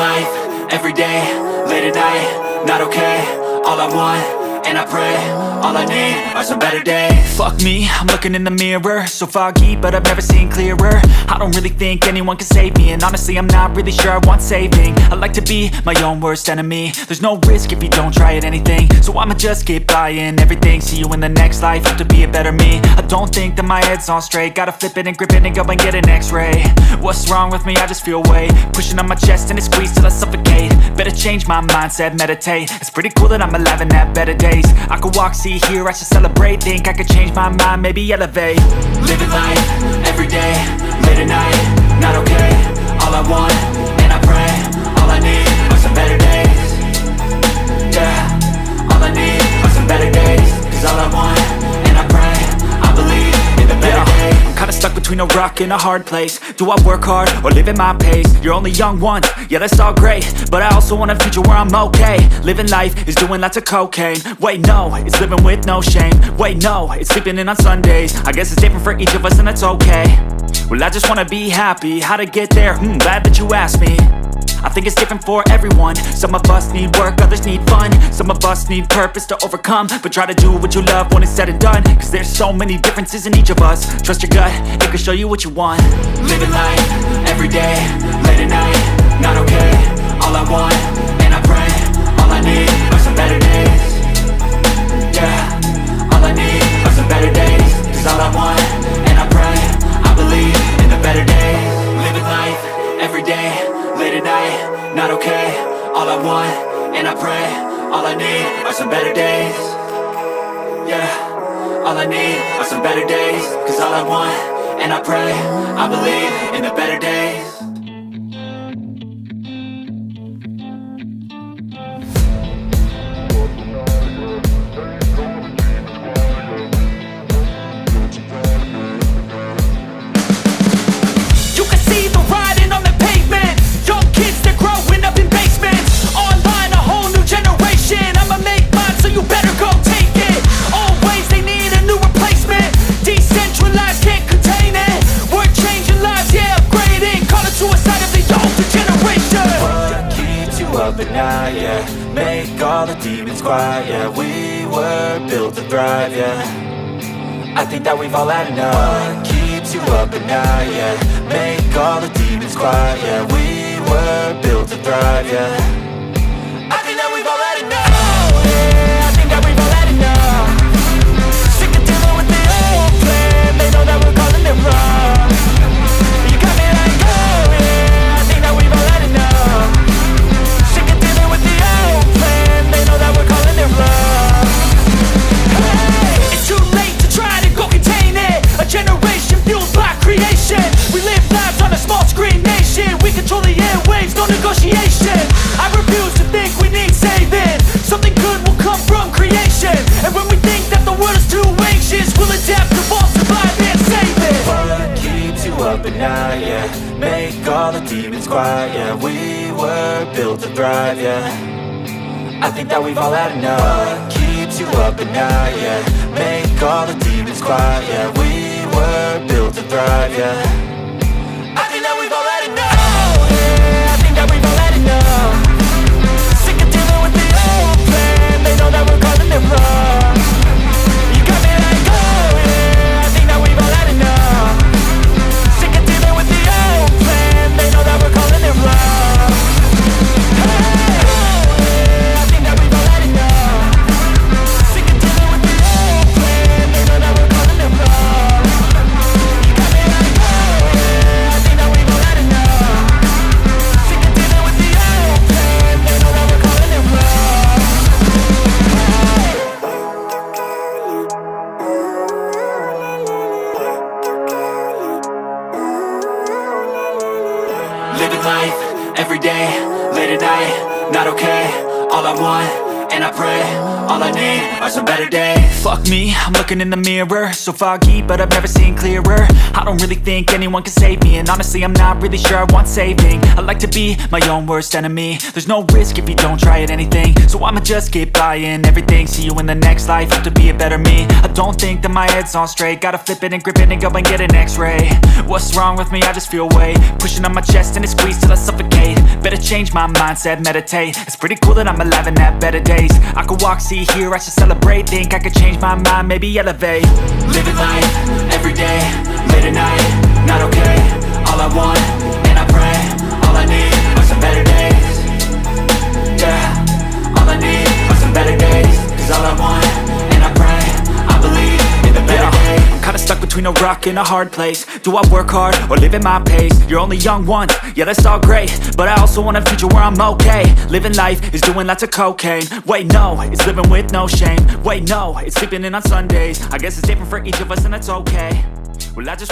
life, every day, late at night, not okay. All I want, and I pray, all I need are some better days. Fuck me, I'm looking in the mirror, so foggy, but I've never seen clearer. I don't really think anyone can save me, and honestly I'm not really sure I want saving. I like to be my own worst enemy. There's no risk if you don't try at anything, so I'ma just keep buying everything. See you in the next life, have to be a better me. I don't think that my head's on straight, gotta flip it and grip it and go and get an x-ray. What's wrong with me? I just feel weight pushing on my chest and it squeezes till I suffocate. Better change my mindset, meditate. It's pretty cool that I'm alive and have better days. I could walk, see, hear, I should celebrate. Think I could change my mind, maybe elevate. Living life, every day, late at night, not okay. All I want, and I pray, all I need are some better days. Yeah, all I need are some better days. Cause all I want, and I pray, I believe in the better days. I'm kinda stuck between a rock and a hard place. Do I work hard or live at my pace? You're only young once, yeah that's all great, but I also want a future where I'm okay. Living life is doing lots of cocaine. Wait no, it's living with no shame. Wait no, it's sleeping in on Sundays. I guess it's different for each of us and that's okay. Well I just wanna be happy, how to get there? Glad that you asked me. I think it's different for everyone. Some of us need work, others need fun. Some of us need purpose to overcome. But try to do what you love when it's said and done, cause there's so many differences in each of us. Trust your gut, it can show you what you want. Living life, every day, late at night, not okay. All I want, and I pray, all I need are some better days. Yeah, all I need are some better days. Cause all I want, and I pray, I believe in the better days. Living life, every day, late at night, not okay. All I want, and I pray, all I need are some better days. Yeah, all I need are some better days. Cause all I want, and I pray, I believe in the better days. Yeah, make all the demons quiet. Yeah, we were built to thrive. Yeah, I think that we've all had enough. What keeps you up at night? Yeah, make all the demons quiet. Yeah, we were built to thrive. Yeah, I think that we've all had enough. Oh, yeah, I think that we've all had enough. Sick of dealing with the old plan. They know that we're calling it wrong. You got me like, oh yeah, I think that we've all had enough. They know that we're calling it love. Hey, it's too late to try to go contain it. A generation fueled by creation. We live lives on a small screen nation. We control the airwaves, no negotiation. I refuse to think we need saving. Something good will come from creation. And when we think that the world is too anxious, we'll adapt, evolve, survive and save it. What keeps you up at night? Yeah, make all the demons quiet. Yeah, we were built to thrive. Yeah, I think that we've all had enough. What keeps you up at night? Yeah, make all the demons quiet. Yeah, we were built to thrive. Yeah, I think that we've all had enough. Oh, yeah, I think that we've all had enough. Sick of dealing with the old plan. They know that we're calling it wrong. You got me like, oh yeah, I think that we've all had enough. Sick of dealing with the old plan. They know that we're calling it wrong. Every day, late at night, not okay. All I want, and I pray, all I need are some better days. Fuck me, I'm looking in the mirror, so foggy, but I've never seen clearer. I don't really think anyone can save me, and honestly I'm not really sure I want saving. I like to be my own worst enemy. There's no risk if you don't try at anything, so I'ma just keep buying everything. See you in the next life, hope to be a better me. I don't think that my head's on straight, gotta flip it and grip it and go and get an x-ray. What's wrong with me? I just feel weight pushing on my chest and it squeezes till I suffocate. Better change my mindset, meditate. It's pretty cool that I'm alive and have better days. I could walk, see, hear, I should celebrate. Think I could change my mind, maybe elevate. Living life, everyday, late at night, not okay. All I want, and I pray, all I need are some better days. Yeah, all I need are some better days. Cause all I want, and I pray, I believe in the better days. I'm kinda stuck between a rock and a hard place. Do I work hard or live at my pace? You're only young once, yeah that's all great, but I also want a future where I'm okay. Living life is doing lots of cocaine. Wait no, it's living with no shame. Wait no, it's sleeping in on Sundays. I guess it's different for each of us and that's okay. Well I just want